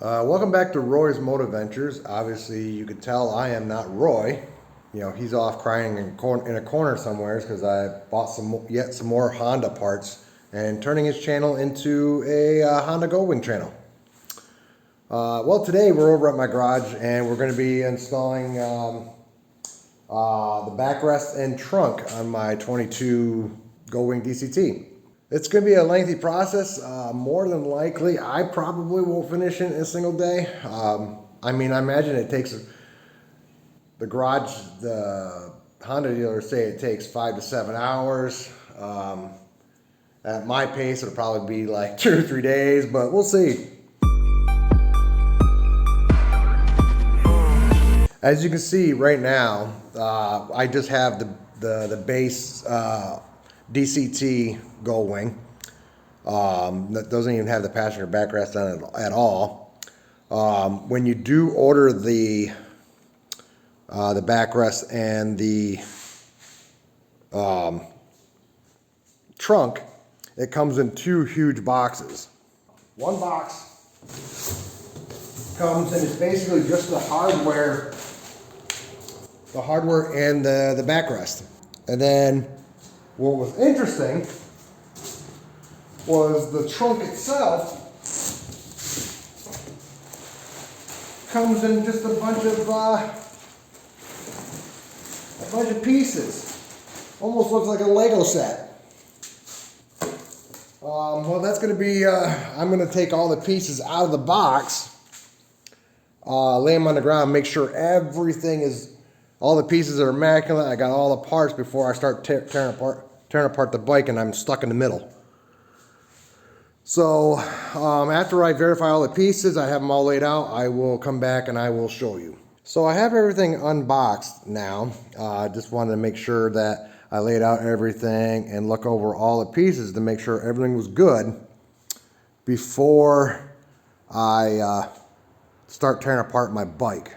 Welcome back to Roy's Moto Ventures. Obviously, you could tell I am not Roy. You know, he's off crying in a corner somewhere because I bought yet some more Honda parts and turning his channel into a Honda Goldwing channel. Well, today we're over at my garage and we're going to be installing the backrest and trunk on my 22 Goldwing DCT. It's going to be a lengthy process. More than likely, I probably won't finish it in a single day. I imagine it takes the Honda dealers say it takes 5 to 7 hours. At my pace, it'll probably be like 2 or 3 days, but we'll see. As you can see right now, I just have the base DCT Goldwing that doesn't even have the passenger backrest on it at all. When you do order the backrest and the trunk, it comes in 2 huge boxes. One box comes and it's basically just the hardware and the backrest. And then what was interesting was the trunk itself comes in just a bunch of pieces. Almost looks like a Lego set. Well, that's going to be, I'm going to take all the pieces out of the box, lay them on the ground, make sure everything is, all the pieces are immaculate. I got all the parts before I start tearing apart the bike, and I'm stuck in the middle. So after I verify all the pieces, I have them all laid out, I will come back and I will show you. So I have everything unboxed now. I just wanted to make sure that I laid out everything and look over all the pieces to make sure everything was good before I start tearing apart my bike.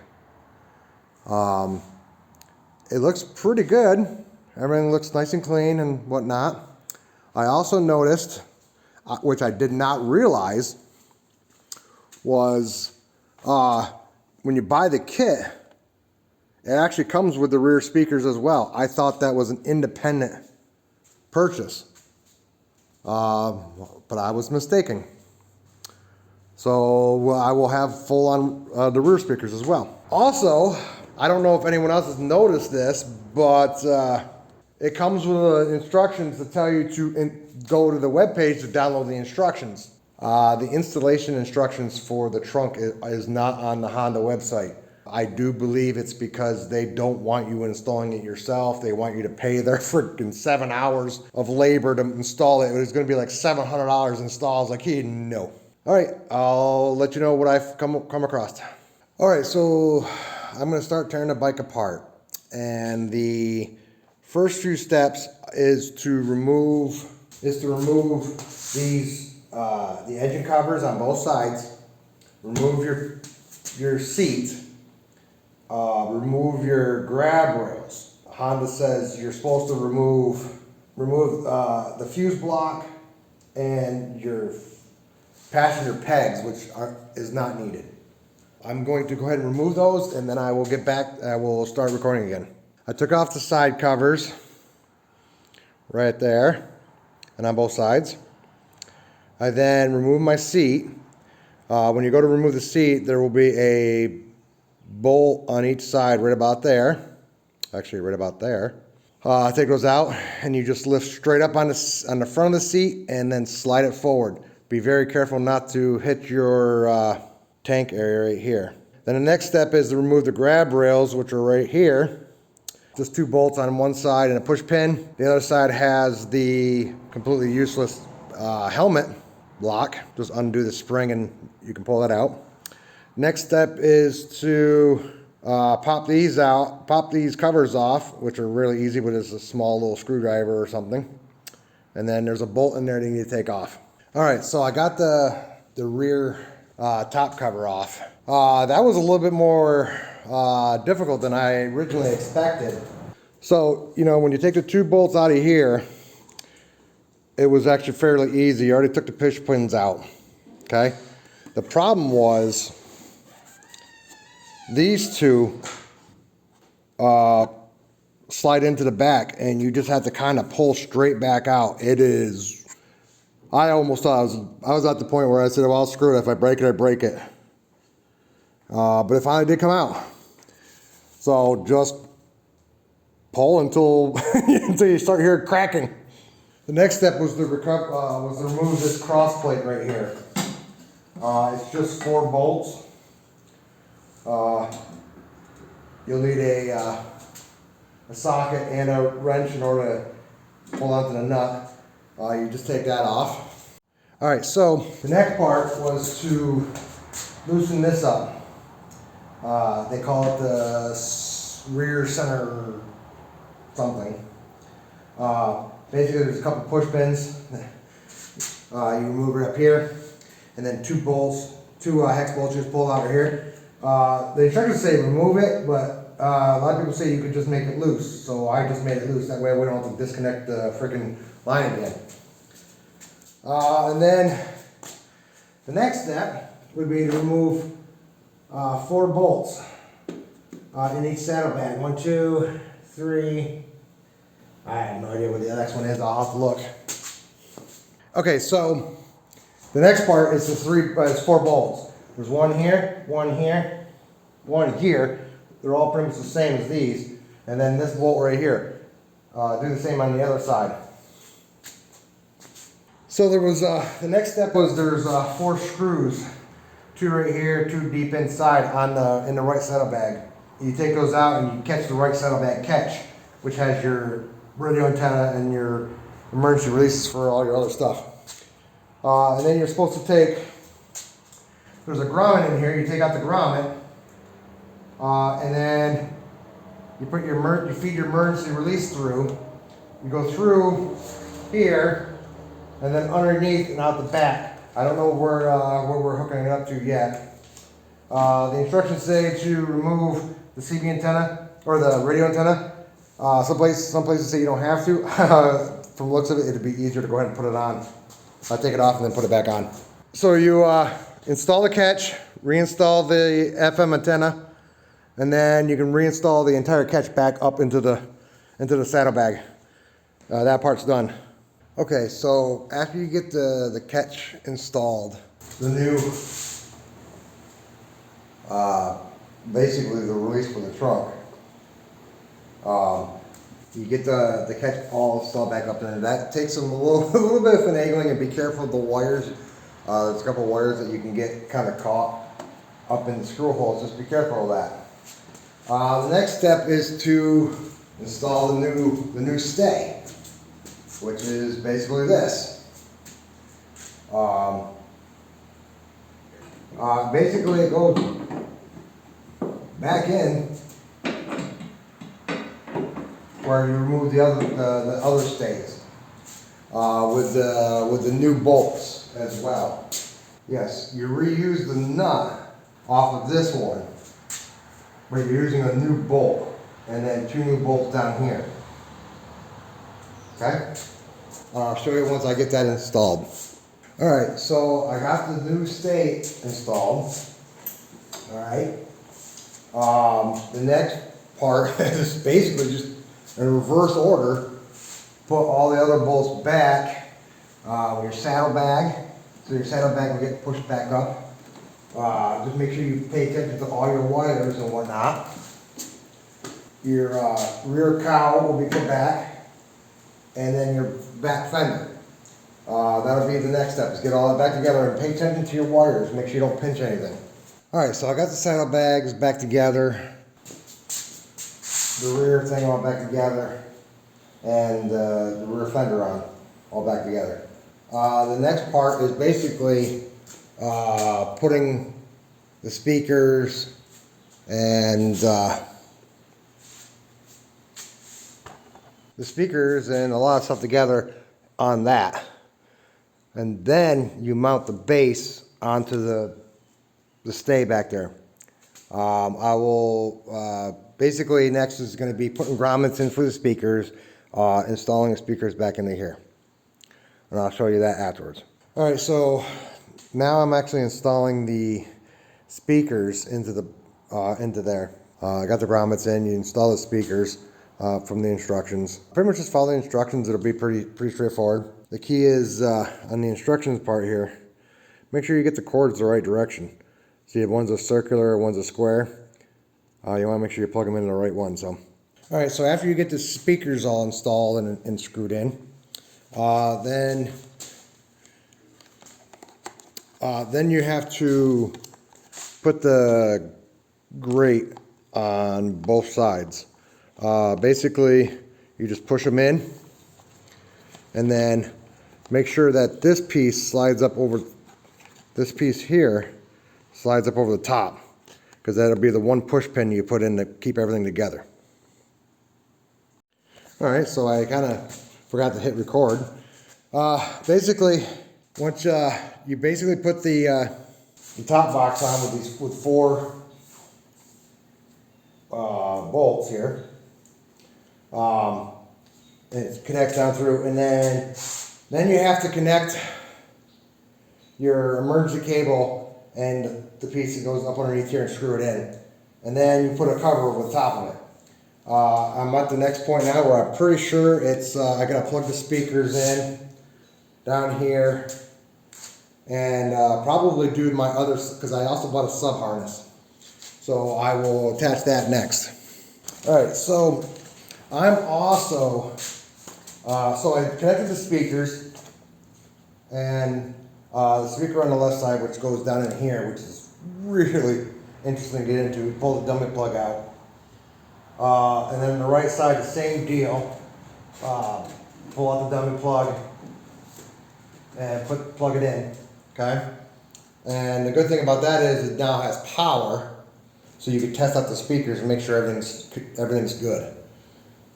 It looks pretty good. Everything looks nice and clean and whatnot. I also noticed, which I did not realize, was when you buy the kit, it actually comes with the rear speakers as well. I thought that was an independent purchase, but I was mistaken. So I will have full on the rear speakers as well. Also, I don't know if anyone else has noticed this, but it comes with instructions to tell you to go to the webpage to download the instructions. The installation instructions for the trunk is not on the Honda website. I do believe it's because they don't want you installing it yourself. They want you to pay their freaking 7 hours of labor to install it. It's going to be like $700 install. I was like, hey, no. All right, I'll let you know what I've come across. All right, so I'm going to start tearing the bike apart. And the first few steps is to remove these the engine covers on both sides. Remove your seat. Remove your grab rails. Honda says you're supposed to remove the fuse block and your passenger pegs, which is not needed. I'm going to go ahead and remove those, and then I will get back. I will start recording again. I took off the side covers right there and on both sides. I then removed my seat. When you go to remove the seat, there will be a bolt on each side right about there. Actually, right about there. Take those out, and you just lift straight up on the front of the seat and then slide it forward. Be very careful not to hit your tank area right here. Then the next step is to remove the grab rails, which are right here. Just 2 bolts on one side and a push pin. The other side has the completely useless helmet block. Just undo the spring and you can pull that out. Next step is to pop these covers off, which are really easy with just a small little screwdriver or something. And then there's a bolt in there that you need to take off. All right, so I got the rear top cover off. That was a little bit more difficult than I originally expected. So, you know, when you take the 2 bolts out of here, it was actually fairly easy. I already took the push pins out, okay? The problem was these two slide into the back, and you just have to kind of pull straight back out. It is, I almost thought I was at the point where I said, well, screw it. If I break it, I break it. But it finally did come out. So just pull until until you start hearing cracking. The next step was to remove this cross plate right here. It's just 4 bolts. You'll need a socket and a wrench in order to pull onto the nut. You just take that off. All right, so the next part was to loosen this up. They call it the rear center something. Basically, there's a couple push pins. You remove it up here, and then 2 bolts, 2 hex bolts just pulled out of here. The instructions say remove it, but a lot of people say you could just make it loose. So I just made it loose. That way we don't have to disconnect the freaking line again. And then the next step would be to remove 4 bolts in each saddlebag. 1, 2, 3. I have no idea what the next one is. I'll have to look. Okay, so the next part is it's 4 bolts. There's 1 here, 1 here, 1 here. They're all pretty much the same as these. And then this bolt right here. Do the same on the other side. So there was the next step was there's 4 screws. 2 right here, 2 deep inside in the right saddlebag. You take those out and you catch the right saddlebag catch, which has your radio antenna and your emergency releases for all your other stuff. And then you're supposed to take, there's a grommet in here, you take out the grommet, and then you put you feed your emergency release through, you go through here, and then underneath and out the back. I don't know where we're hooking it up to yet. The instructions say to remove the CB antenna, or the radio antenna. Some places say you don't have to. From the looks of it, it'd be easier to go ahead and put it on. I'll take it off and then put it back on. So you install the catch, reinstall the FM antenna, and then you can reinstall the entire catch back up into the saddlebag. That part's done. Okay, so after you get the catch installed, the new, basically the release for the trunk, you get the catch all installed back up there. That takes a little bit of finagling, and be careful of the wires. There's a couple of wires that you can get kind of caught up in the screw holes. Just be careful of that. The next step is to install the new stay, which is basically this. Basically it goes back in where you remove the other stays with the new bolts as well. Yes, you reuse the nut off of this one, but you're using a new bolt, and then 2 new bolts down here. Okay? I'll show you once I get that installed. Alright, so I got the new stay installed. Alright. The next part is basically just in reverse order. Put all the other bolts back with your saddlebag. So your saddlebag will get pushed back up. Just make sure you pay attention to all your wires and whatnot. Your rear cowl will be put back, and then your back fender. That'll be the next step, is get all that back together and pay attention to your wires. Make sure you don't pinch anything. Alright, so I got the saddlebags back together, the rear thing all back together, and the rear fender on, all back together. The next part is basically putting the speakers and a lot of stuff together on that. And then you mount the base onto the stay back there. I will, basically next is going to be putting grommets in for the speakers, installing the speakers back into here. And I'll show you that afterwards. Alright, so now I'm actually installing the speakers into there. I got the grommets in. You install the speakers from the instructions. Pretty much just follow the instructions. It'll be pretty straightforward. The key is on the instructions part here. Make sure you get the cords the right direction. See, if one's a circular, one's a square. You want to make sure you plug them in the right one. So, all right. So after you get the speakers all installed and screwed in, then you have to put the grate on both sides. Basically, you just push them in, and then make sure that this piece slides up over. This piece here slides up over the top, because that'll be the one push pin you put in to keep everything together. All right, so I kind of forgot to hit record. Basically, once you basically put the top box on with 4 bolts here, and it connects down through, and then you have to connect your emergency cable and the piece that goes up underneath here and screw it in, and then you put a cover over the top of it. I'm at the next point now where I'm pretty sure it's I gotta plug the speakers in down here, and probably do my other, because I also bought a sub harness, so I will attach that next. All right, so I'm also so I connected the speakers, and the speaker on the left side, which goes down in here, which is really interesting to get into. Pull the dummy plug out. And then the right side, the same deal. Pull out the dummy plug and plug it in. Okay? And the good thing about that is it now has power, so you can test out the speakers and make sure everything's good.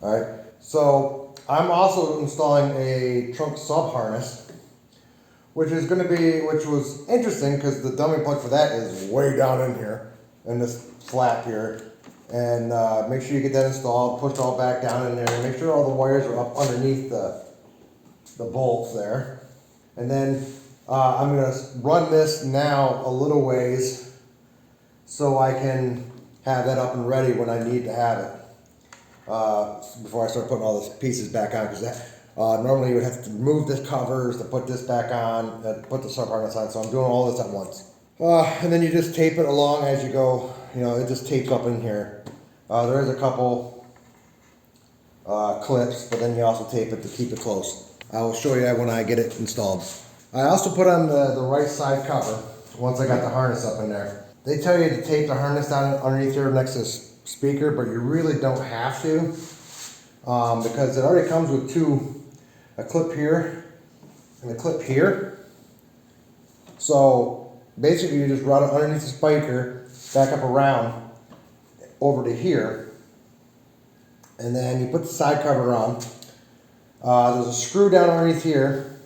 All right. So I'm also installing a trunk sub harness, which was interesting because the dummy plug for that is way down in here, in this flap here. And make sure you get that installed, push it all back down in there, and make sure all the wires are up underneath the bolts there. And then I'm gonna run this now a little ways so I can have that up and ready when I need to have it. Before I start putting all those pieces back on, because normally you would have to remove the covers to put this back on, put the sub harness on, so I'm doing all this at once. And then you just tape it along as you go. You know, it just tapes up in here. There is a couple clips, but then you also tape it to keep it close. I will show you that when I get it installed. I also put on the right side cover once I got the harness up in there. They tell you to tape the harness down underneath here next to the speaker, but you really don't have to, because it already comes with a clip here and a clip here. So basically you just run it underneath the speaker, back up around over to here, and then you put the side cover on. There's a screw down underneath here.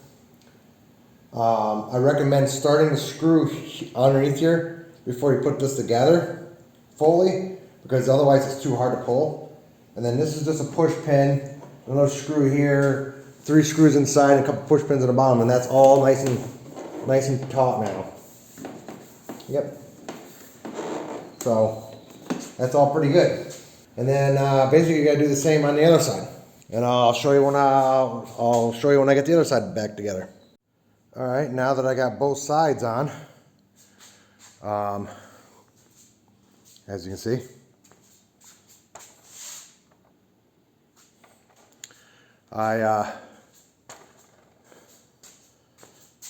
I recommend starting the screw underneath here before you put this together fully, because otherwise it's too hard to pull. And then this is just a push pin, another screw here, 3 screws inside, and a couple push pins at the bottom, and that's all nice and taut now. Yep. So that's all pretty good. And then basically you gotta do the same on the other side. And I'll show you when I get the other side back together. All right, now that I got both sides on, as you can see, I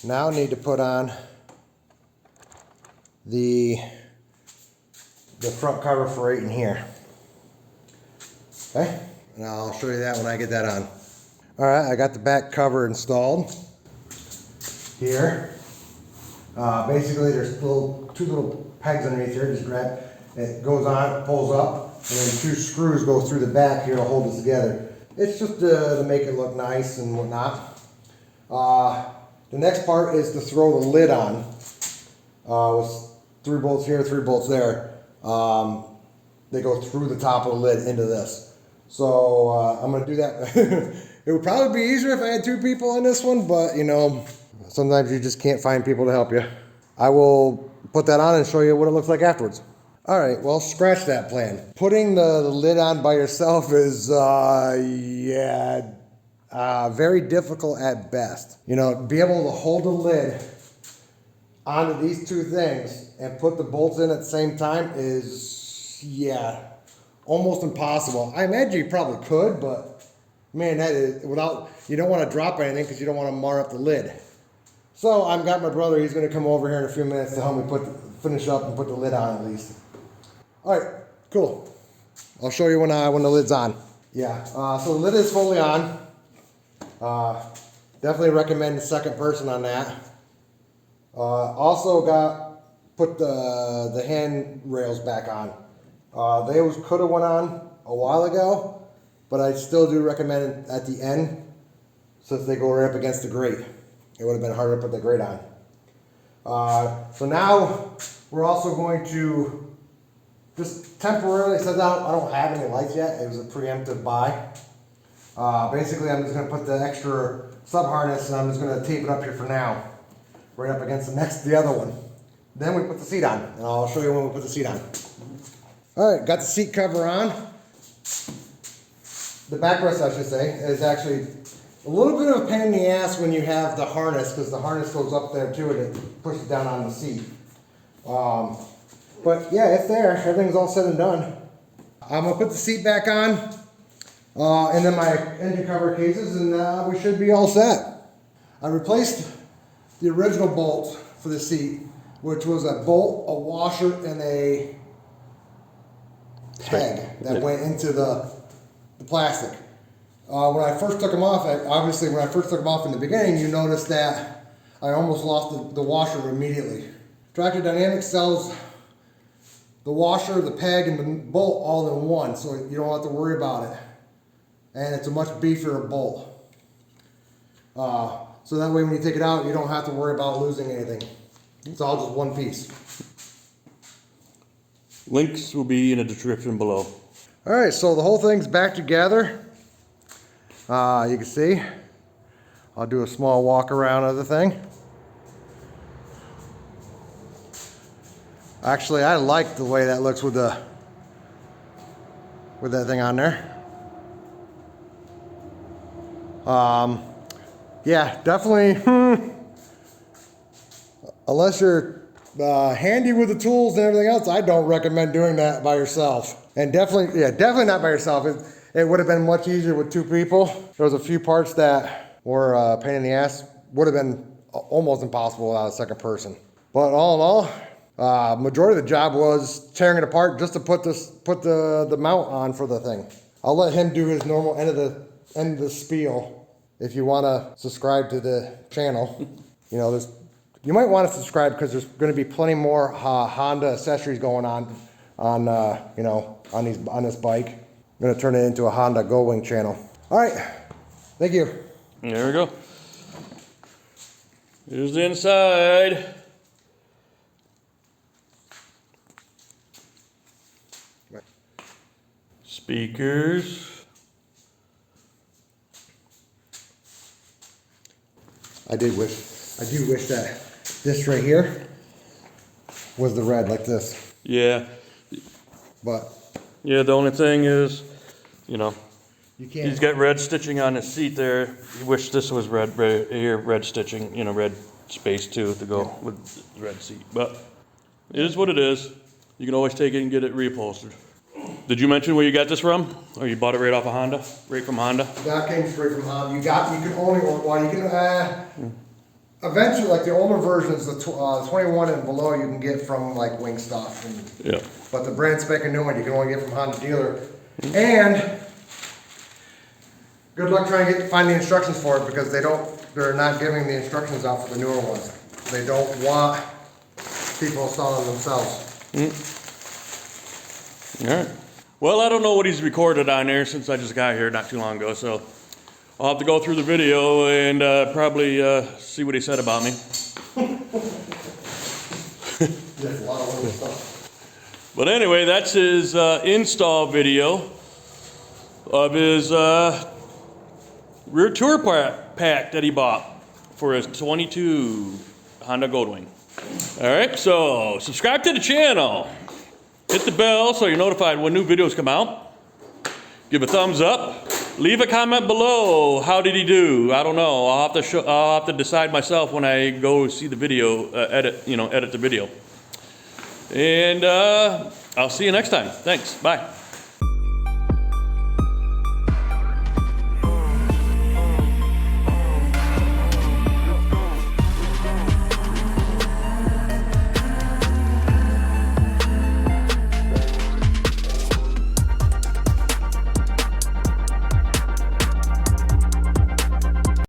now need to put on the front cover for right in here. Okay, and I'll show you that when I get that on. All right, I got the back cover installed here. Basically, there's two little pegs underneath here. Just grab it, goes on, pulls up, and then 2 screws go through the back here to hold this together. It's just to make it look nice and whatnot. The next part is to throw the lid on. With 3 bolts here, 3 bolts there. They go through the top of the lid into this. So I'm gonna do that. It would probably be easier if I had 2 people on this one, but you know, sometimes you just can't find people to help you. I will put that on and show you what it looks like afterwards. All right, well, scratch that plan. Putting the lid on by yourself is, very difficult at best. You know, be able to hold the lid onto these two things and put the bolts in at the same time is, almost impossible. I imagine you probably could, but man, that is you don't want to drop anything because you don't want to mar up the lid. So I've got my brother, he's going to come over here in a few minutes to help me finish up and put the lid on at least. All right, cool. I'll show you when the lid's on. Yeah, so the lid is fully on. Definitely recommend the second person on that. Also put the hand rails back on. They could have went on a while ago, but I still do recommend it at the end since they go right up against the grate. It would have been harder to put the grate on. So now we're also going to just temporarily, since I don't have any lights yet, it was a preemptive buy. Basically, I'm just going to put the extra sub harness and I'm just going to tape it up here for now, right up against the other one. Then we put the seat on, and I'll show you when we put the seat on. All right, got the seat cover on. The backrest, I should say, is actually a little bit of a pain in the ass when you have the harness, because the harness goes up there too and it pushes down on the seat. But yeah, it's there. Everything's all said and done. I'm gonna put the seat back on, and then my engine cover cases, and we should be all set. I replaced the original bolt for the seat, which was a bolt, a washer, and a peg that went into the plastic. When I first took them off, obviously when I first took them off in the beginning, you noticed that I almost lost the washer immediately. Tractor Dynamics sells the washer, the peg, and the bolt all in one, so you don't have to worry about it. And it's a much beefier bolt. So that way when you take it out, you don't have to worry about losing anything. It's all just one piece. Links will be in the description below. All right, so the whole thing's back together. You can see, I'll do a small walk around of the thing. Actually, I like the way that looks with that thing on there. Yeah, definitely. Unless you're handy with the tools and everything else, I don't recommend doing that by yourself. And definitely not by yourself. It would have been much easier with two people. There was a few parts that were a pain in the ass. Would have been almost impossible without a second person. But all in all, majority of the job was tearing it apart just to put the mount on for the thing. I'll let him do his normal end of the spiel. If you want to subscribe to the channel, you might want to subscribe because there's going to be plenty more Honda accessories going on this bike. I'm going to turn it into a Honda Goldwing channel. All right, thank you. There we go. Here's the inside. Speakers. I do wish that this right here was the red like this. Yeah. But yeah, the only thing is, you can't. He's got red stitching on his seat there. You wish this was red here, red stitching, red space too to go with the red seat. But it is what it is. You can always take it and get it reupholstered. Did you mention where you got this from? Or you bought it right off of Honda? Right from Honda? That came straight from Honda. You can only eventually, like the older versions, the 21 and below, you can get from like WingStuff. Yeah. But the brand spanking new one, you can only get from Honda dealer. And good luck trying to find the instructions for it because they're not giving the instructions out for the newer ones. They don't want people installing themselves. All right. Well, I don't know what he's recorded on there since I just got here not too long ago, so I'll have to go through the video and probably see what he said about me. There's a lot of other stuff. But anyway, that's his install video of his rear tour pack that he bought for his 22 Honda Goldwing. All right, so subscribe to the channel. Hit the bell so you're notified when new videos come out. Give a thumbs up. Leave a comment below. How did he do? I don't know. I'll have to decide myself when I go see the video, edit the video. And I'll see you next time. Thanks. Bye.